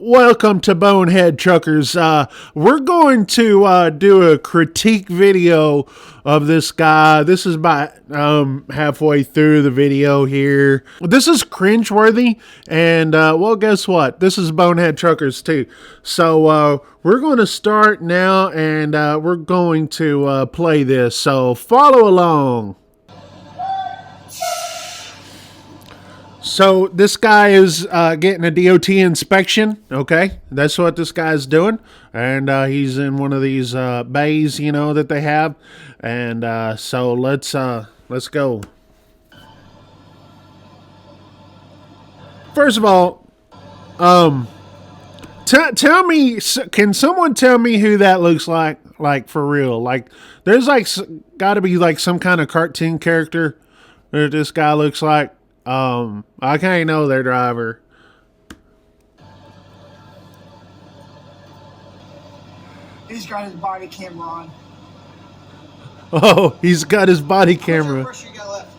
Welcome to Bonehead Truckers. We're going to do a critique video of this guy. This is about halfway through the video here. This is cringeworthy, and well, guess what? This is Bonehead Truckers too. So we're going to start now, and we're going to play this. So follow along. So this guy is getting a DOT inspection. Okay, that's what this guy's doing, and he's in one of these bays, you know, that they have. And so let's go. First of all, tell me, can someone tell me who that looks like? Like for real? Like there's like got to be like some kind of cartoon character that this guy looks like. I can't know their driver. He's got his body camera on. Oh, he's got his body camera. How much pressure you got left?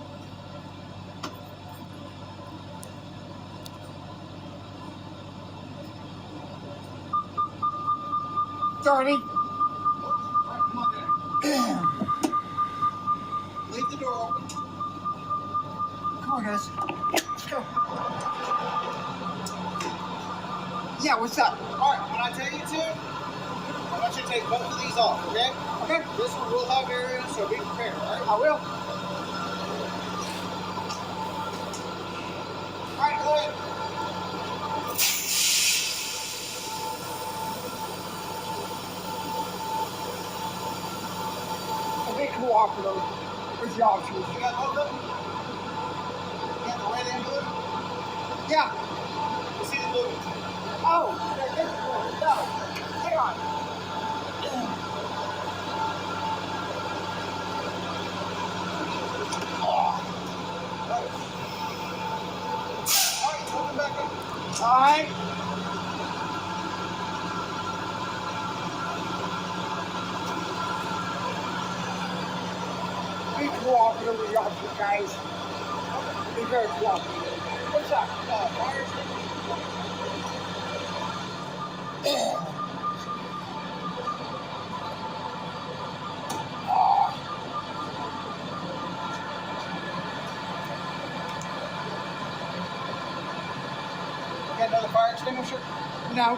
$30. Alright, come on there. Leave the door open. Come on, guys. Let's go. Yeah, what's up? Alright, when I tell you to, I want you to take both of these off, okay? Okay. This one will have areas, so be prepared, alright? I will. Alright, go ahead. I'll be cooperative with the officers. You got both of them? You got the red and blue? Yeah. You see the blue? Oh, they're different. No. Hang on. Alright, open back up. All right. Be cooperative with the officers, guys. Be very cooperative. What's up? Fire You got another fire extinguisher? No.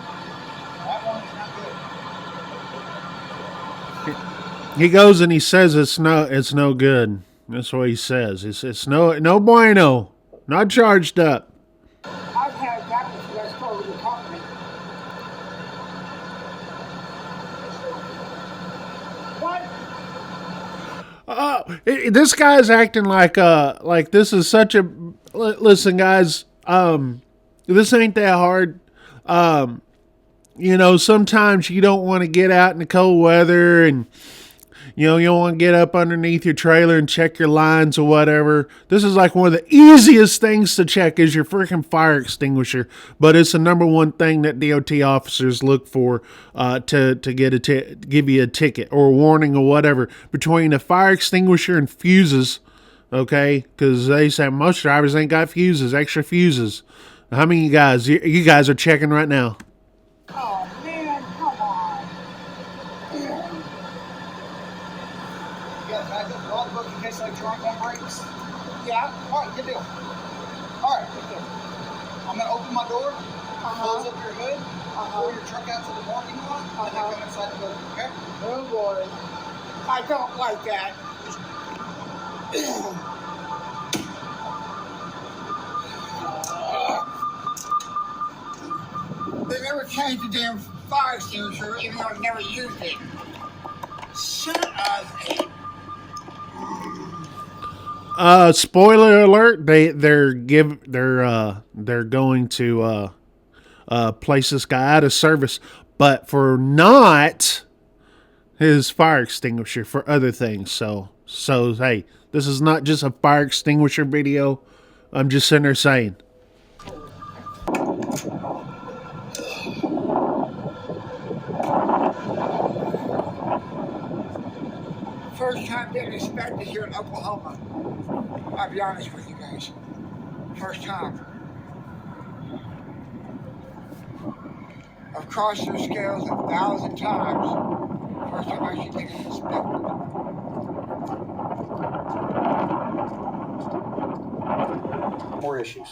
That one is not good. He goes and he says it's no good. That's what he says. It's no bueno. Not charged up. I've had that one, so let's go over the company. What? This guy's acting like this is such a listen, guys. This ain't that hard. You know, sometimes you don't want to get out in the cold weather, and you know you don't want to get up underneath your trailer and check your lines or whatever. This is like one of the easiest things to check is your freaking fire extinguisher. But it's the number one thing that DOT officers look for to get give you a ticket or a warning or whatever. Between a fire extinguisher and fuses, okay? Because they say most drivers ain't got fuses, extra fuses. How many of you guys are checking right now? Oh, man, come on. You got a backup logbook in case like trunk one breaks? Yeah. Alright, good deal. Alright, I'm gonna open my door, close up your hood, pull your truck out to the parking lot, and then come inside the building, okay? Oh, boy. I don't like that. They never changed the damn fire extinguisher, even though I never used it. Shut up, Spoiler alert! They're going to place this guy out of service, but for not his fire extinguisher, for other things. So hey, this is not just a fire extinguisher video. I'm just sitting there saying. First time being inspected here in Oklahoma. I'll be honest with you guys. First time. I've crossed those scales 1,000 times. First time I actually get it inspected. More issues.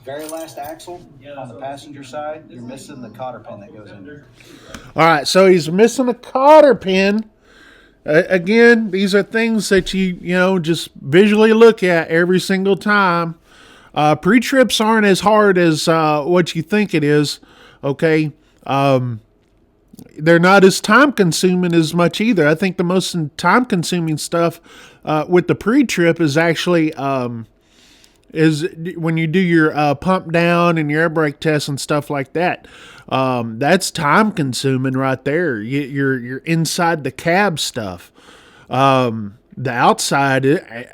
Very last axle on the passenger side, you're missing the cotter pin that goes in there. All right, so he's missing a cotter pin. Again, these are things that you just visually look at every single time. Pre-trips aren't as hard as what you think it is. Okay, they're not as time-consuming as much either. I think the most time-consuming stuff with the pre-trip is actually is when you do your pump down and your air brake test and stuff like that. That's time consuming right there. You're inside the cab stuff. The outside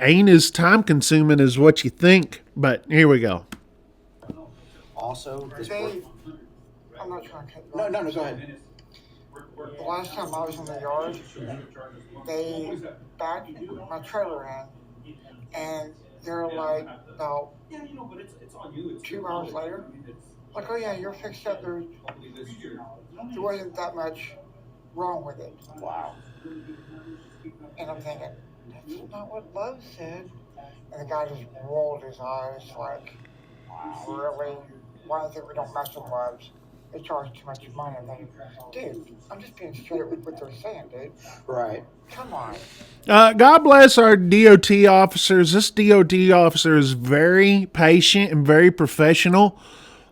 ain't as time consuming as what you think. But here we go. Also, this I'm not trying to cut you no, off. go ahead. The last time I was in the yard, they backed my trailer in, and they're like, about 2 hours later, like, oh yeah, you're fixed up. There wasn't that much wrong with it. Wow. And I'm thinking, that's not what Love said. And the guy just rolled his eyes like, wow, really? Why do you think we don't mess with Loves? They charge too much money. I'm thinking, dude, I'm just being straight with what they're saying, dude. Right. Come on. God bless our DOT officers. This DOT officer is very patient and very professional.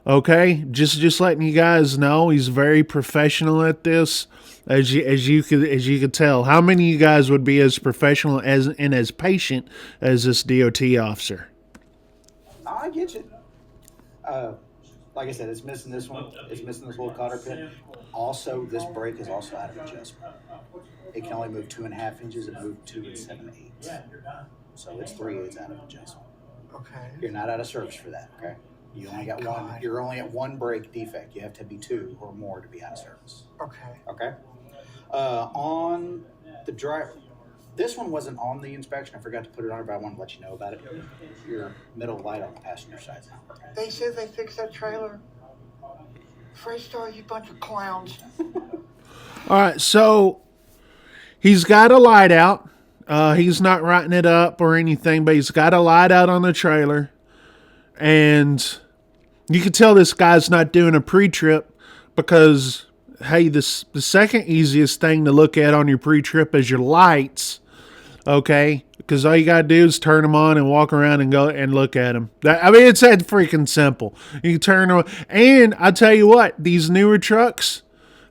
Okay, just letting you guys know, he's very professional at this. As you could tell, how many of you guys would be as professional and as patient as this DOT officer? I get you. Like I said, it's missing this one. It's missing this little cotter pin. Also, this brake is also out of adjustment. It can only move 2.5 inches and move 2 7/8. So it's 3/8 out of adjustment. Okay. You're not out of service for that. Okay. You only got one. You're only at one brake defect. You have to be 2 or more to be out of service. Okay. Okay. On the driver, this one wasn't on the inspection. I forgot to put it on, but I wanted to let you know about it. Your middle light on the passenger side is not working. They said they fixed that trailer. Freestar, you bunch of clowns. All right, so he's got a light out. He's not writing it up or anything, but he's got a light out on the trailer. And you can tell this guy's not doing a pre-trip because, hey, the second easiest thing to look at on your pre-trip is your lights, okay? Because all you got to do is turn them on and walk around and go and look at them. It's that freaking simple. You can turn them on. And I tell you what, these newer trucks,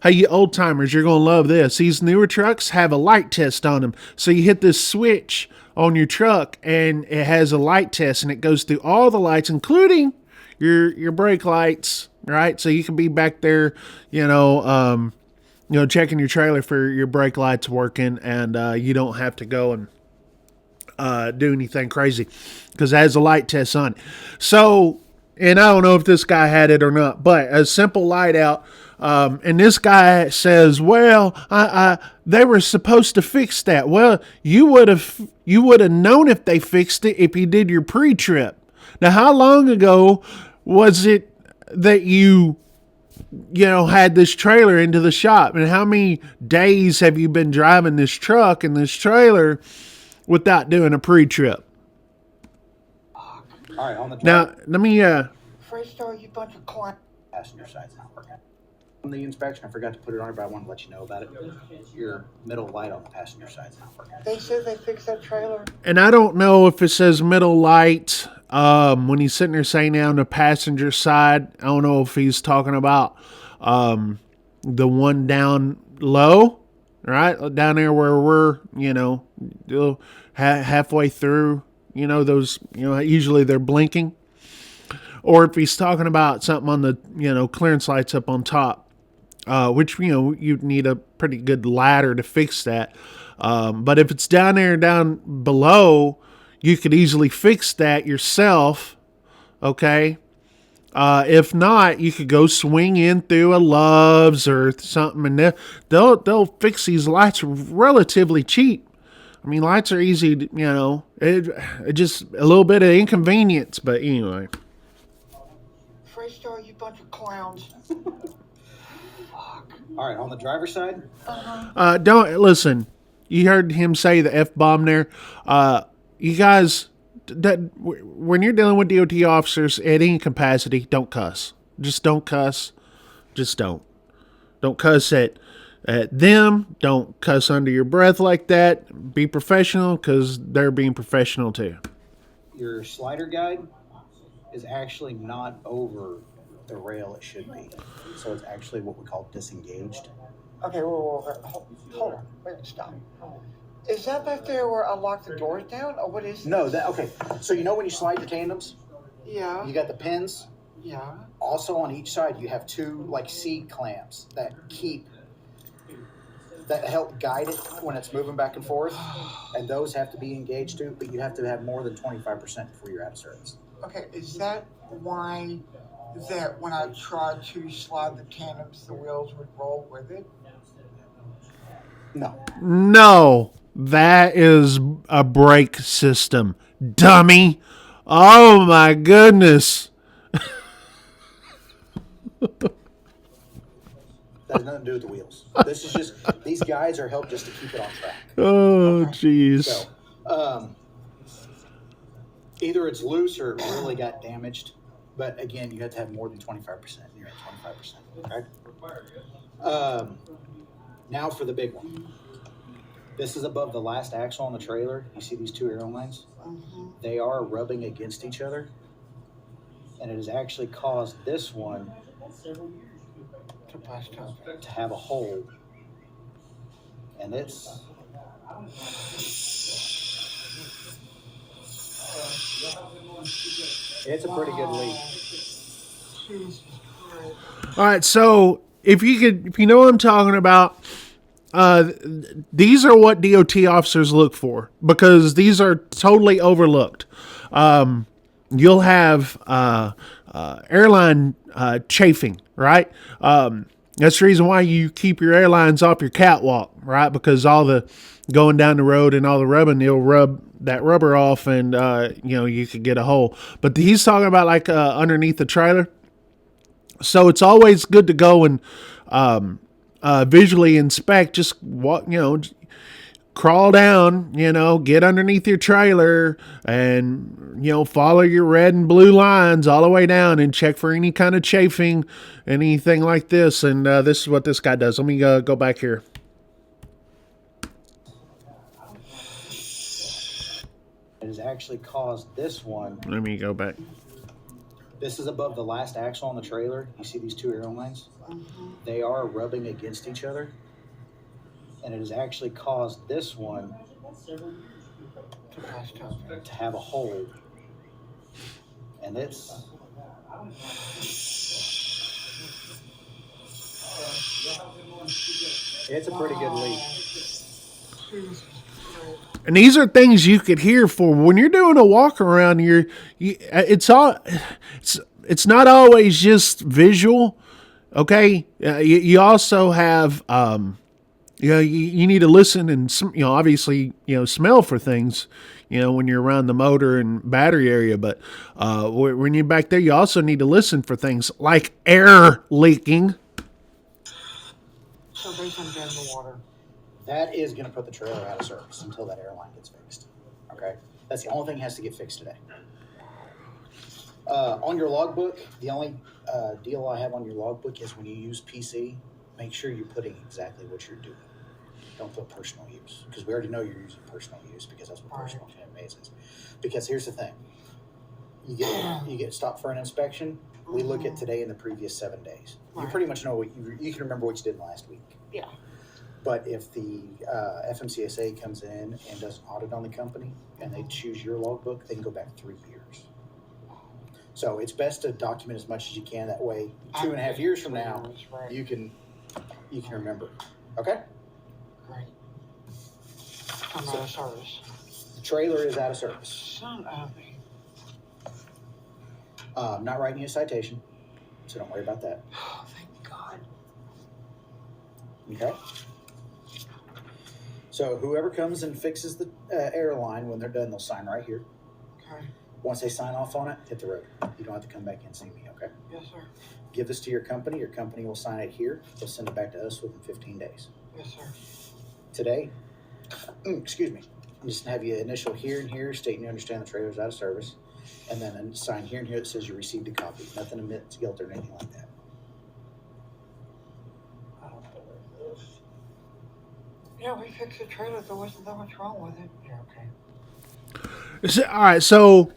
hey, you old timers, you're going to love this. These newer trucks have a light test on them. So you hit this switch on your truck and it has a light test and it goes through all the lights, including your brake lights, right? So you can be back there, checking your trailer for your brake lights working, and you don't have to go and do anything crazy because it has a light test on it. So, and I don't know if this guy had it or not, but a simple light out. And this guy says, well, they were supposed to fix that. Well, you would have known if they fixed it if you did your pre-trip. Now, how long ago was it that you had this trailer into the shop? And how many days have you been driving this truck and this trailer without doing a pre-trip? All right, on the now, let me, Freestar, you bunch of clowns. passenger side's not working. On the inspection, I forgot to put it on, but I wanted to let you know about it. Your middle light on the passenger side's not working. They said they fixed that trailer. and I don't know if it says middle light, when he's sitting there saying now on the passenger side. I don't know if he's talking about, the one down low, right? Down there where we're, halfway through, those, usually they're blinking. Or if he's talking about something on the, clearance lights up on top, which, you'd need a pretty good ladder to fix that. But if it's down below, you could easily fix that yourself. Okay. If not, you could go swing in through a Love's or something, and they'll fix these lights relatively cheap. I mean, lights are easy, it just a little bit of inconvenience, but anyway. TriStar, you bunch of clowns. Fuck. All right, on the driver's side, Don't listen. You heard him say the F-bomb there. You guys, when you're dealing with DOT officers at any capacity, don't cuss. Just don't cuss. Just don't. Don't cuss at them. Don't cuss under your breath like that. Be professional because they're being professional too. your slider guide is actually not over the rail it should be. So it's actually what we call disengaged. Okay, hold on. Wait, stop. Is that back there where I lock the doors down, or what is No, this? that okay. So you know when you slide your tandems, Yeah. you got the pins. Yeah. Also on each side, you have two like seat clamps that help guide it when it's moving back and forth, and those have to be engaged too. But you have to have more than 25% before you're out of service. Okay, is that why that when I tried to slide the tandems, the wheels would roll with it? No, No, that is a brake system, dummy. Oh my goodness. that has nothing to do with the wheels. This is just these guides are helped just to keep it on track. Oh, jeez. So, either it's loose or it really got damaged. But again, you have to have more than 25%. You're at 25%. Okay. Now for the big one. This is above the last axle on the trailer. You see these two arrow lines? Mm-hmm. They are rubbing against each other, and it has actually caused this one To bust up. to have a hole. And it's a pretty good leak. Jesus Christ. All right, so if you know what I'm talking about, these are what DOT officers look for because these are totally overlooked. You'll have airline chafing, right? That's the reason why you keep your airlines off your catwalk, right? Because all the going down the road and all the rubbing, it'll rub that rubber off, and you could get a hole. But he's talking about like underneath the trailer. So it's always good to go and visually inspect. Just walk, crawl down, get underneath your trailer and, follow your red and blue lines all the way down and check for any kind of chafing, anything like this. And this is what this guy does. Let me go back here. It has actually caused this one. Let me go back. This is above the last axle on the trailer. You see these two arrow lines? Mm-hmm. They are rubbing against each other. And it has actually caused this one To bust up. to have a hole. And it's a pretty good leak. Jesus Christ. And these are things you could hear for when you're doing a walk around. It's not always just visual. Okay, you also have you need to listen and obviously smell for things when you're around the motor and battery area. But when you're back there, you also need to listen for things like air leaking. So based on dead in the water. That is going to put the trailer out of service until that airline gets fixed. Okay? That's the only thing that has to get fixed today. On your logbook, the only deal I have on your logbook is when you use PC, make sure you're putting exactly what you're doing. Don't put personal use, because we already know you're using personal use because that's what personal is. Because here's the thing. You get stopped for an inspection. We look at today and the previous 7 days. You pretty much know what you can remember what you did last week. Yeah. But if the FMCSA comes in and does an audit on the company and they choose your logbook, they can go back 3 years. So it's best to document as much as you can. That way, 2.5 years from now, you can remember. Okay? Great. I'm out of service. The trailer is out of service. Son of a. I'm not writing you a citation, so don't worry about that. Oh, thank God. Okay? So whoever comes and fixes the airline, when they're done, they'll sign right here. Okay. Once they sign off on it, hit the road. You don't have to come back and see me, okay? Yes, sir. Give this to your company. Your company will sign it here. They'll send it back to us within 15 days. Yes, sir. Today, excuse me, I'm just going to have you initial here and here stating you understand the trailer's out of service, and then sign here and here that says you received a copy. Nothing admits guilt or anything like that. Yeah, we fixed the trailer. There wasn't that much wrong with it. Yeah, okay. All right, so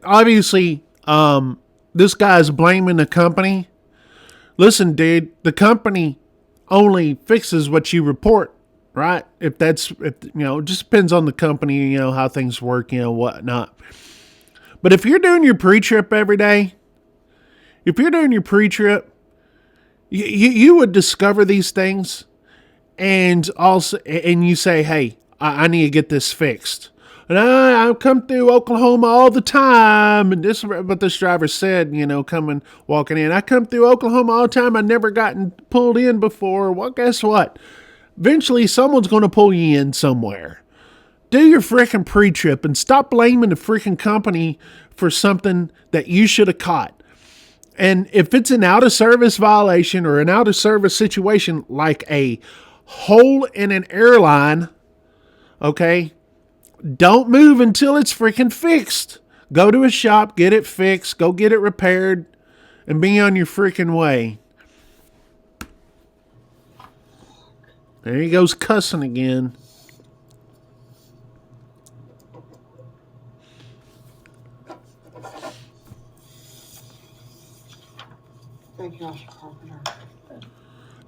obviously, this guy's blaming the company. Listen, dude, the company only fixes what you report, right? If it just depends on the company, how things work, whatnot. But if you're doing your pre-trip every day, you would discover these things, and you say, hey, I need to get this fixed. And I come through Oklahoma all the time. And but this driver said, walking in, I come through Oklahoma all the time. I never gotten pulled in before. Well, guess what? Eventually, someone's going to pull you in somewhere. Do your freaking pre-trip and stop blaming the freaking company for something that you should have caught. And if it's an out-of-service violation or an out-of-service situation like a hole in an airline, okay, don't move until it's freaking fixed. Go to a shop, get it fixed, go get it repaired, and be on your freaking way. There he goes cussing again. Thank you, Mr. Carpenter.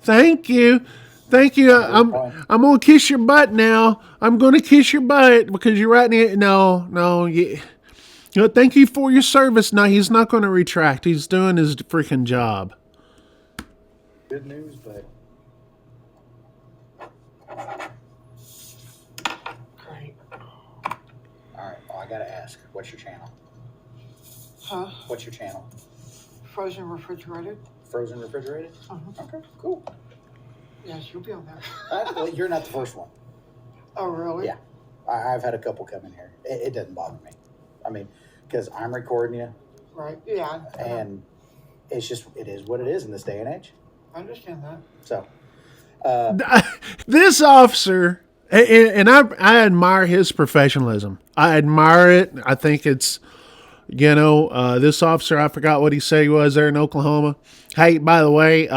Thank you. Thank you. I'm gonna kiss your butt now. I'm gonna kiss your butt because you're right near. No. Thank you for your service. No, he's not gonna retract. He's doing his freaking job. Good news, but Great. all right. Well, I gotta ask, what's your channel? Huh? What's your channel? Frozen refrigerated? Frozen refrigerated? Uh-huh. Okay, cool. Yes, you'll be on there. Well, you're not the first one. Oh, really? Yeah. I've had a couple come in here. It doesn't bother me. I mean, because I'm recording you. Right. Yeah. And it's just, it is what it is in this day and age. I understand that. So, This officer, and I admire his professionalism. I admire it. I think it's, this officer, I forgot what he said he was there in Oklahoma. Hey, by the way,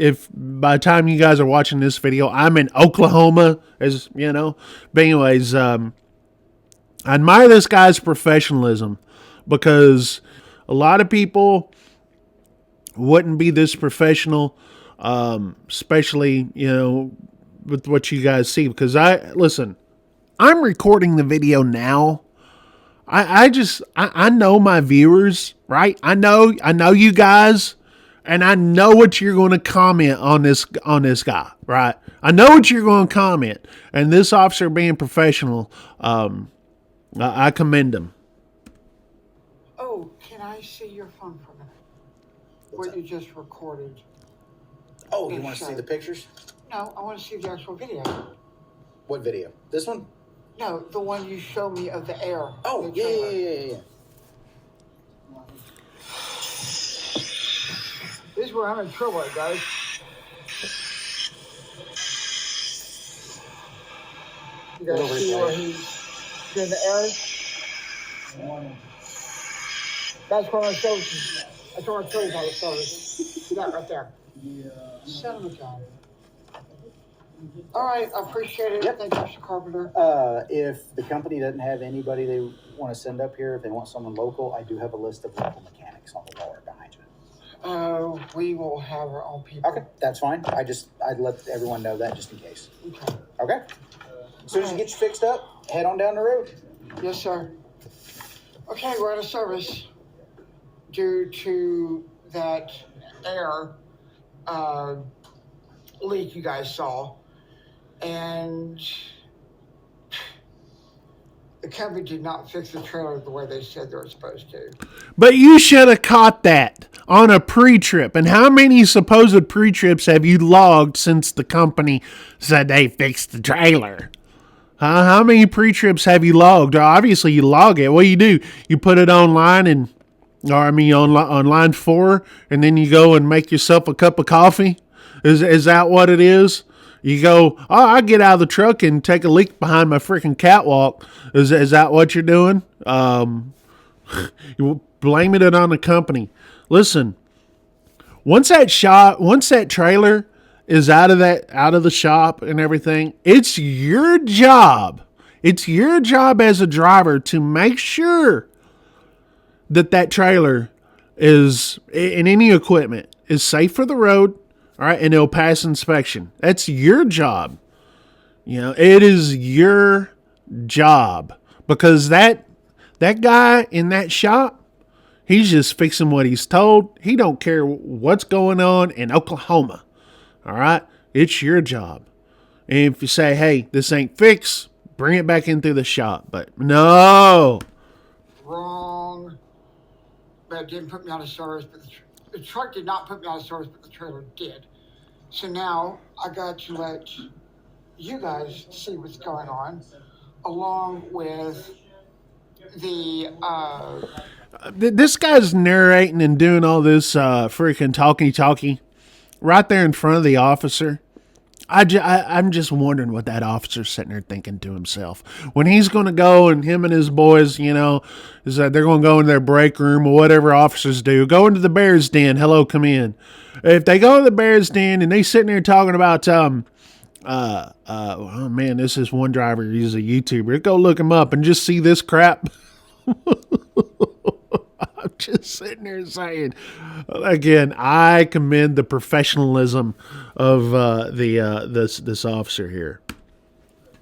if by the time you guys are watching this video, I'm in Oklahoma, as you know. But anyways, I admire this guy's professionalism because a lot of people wouldn't be this professional, especially, with what you guys see. Because I'm recording the video now. I know my viewers, right? I know you guys. And I know what you're going to comment on this guy, right? I know what you're going to comment. And this officer being professional, I commend him. Oh, can I see your phone for a minute? What you just recorded. oh, you want to see the pictures? No, I want to see the actual video. What video? This one? No, the one you showed me of the air. Oh, the trailer. yeah. This is where I'm in trouble, guys. You guys see where he's doing the air? That's what I showed you. That's what I showed you how to show it. See that right there? Yeah. Son of a gun. All right, I appreciate it. Yep. Thank you, Mr. Carpenter. If the company doesn't have anybody they want to send up here, if they want someone local, I do have a list of local mechanics on the wall behind you. We will have our own people. Okay, that's fine. I'd let everyone know that just in case. Okay. Okay? As soon as you get you fixed up, head on down the road. Yes, sir. Okay, we're out of service due to that air leak you guys saw. And the company did not fix the trailer the way they said they were supposed to. But you should have caught that on a pre-trip. And how many supposed pre-trips have you logged since the company said they fixed the trailer? How many pre-trips have you logged? Obviously, you log it. What do? You put it online on line 4, and then you go and make yourself a cup of coffee? Is that what it is? You go, oh, I get out of the truck and take a leak behind my freaking catwalk. Is that what you're doing? You're blaming it on the company. Listen, once that trailer is out of the shop and everything, it's your job. It's your job as a driver to make sure that trailer is, in any equipment, is safe for the road, all right, and it'll pass inspection. That's your job. It is your job, because that guy in that shop, he's just fixing what he's told. He don't care what's going on in Oklahoma. All right, it's your job. And if you say, hey, this ain't fixed, bring it back in through the shop. But no. Wrong. But it didn't put me out of service. But the truck did not put me out of service, but the trailer did. So now I got to let you guys see what's going on, along with the. This guy's narrating and doing all this freaking talkie right there in front of the officer. I'm just wondering what that officer's sitting there thinking to himself when he's going to go, and him and his boys, is that they're going to go in their break room or whatever officers do. Go into the bear's den. Hello, come in. If they go to the bear's den and they sitting there talking about, oh man, this is one driver. He's a YouTuber. Go look him up and just see this crap. I'm just sitting there saying, again, I commend the professionalism of this officer here.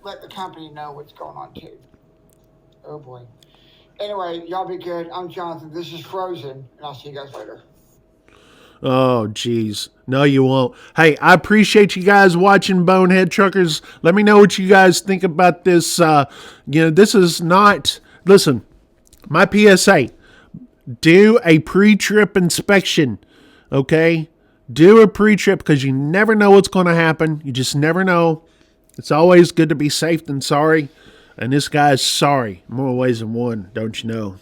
Let the company know what's going on too. Oh boy. Anyway, y'all be good. I'm Jonathan. This is Frozen, and I'll see you guys later. Oh, geez. No, you won't. Hey, I appreciate you guys watching Bonehead Truckers. Let me know what you guys think about this. This is not... Listen, my PSA, do a pre-trip inspection, okay? Do a pre-trip, because you never know what's going to happen. You just never know. It's always good to be safe than sorry. And this guy's sorry more ways than one, don't you know?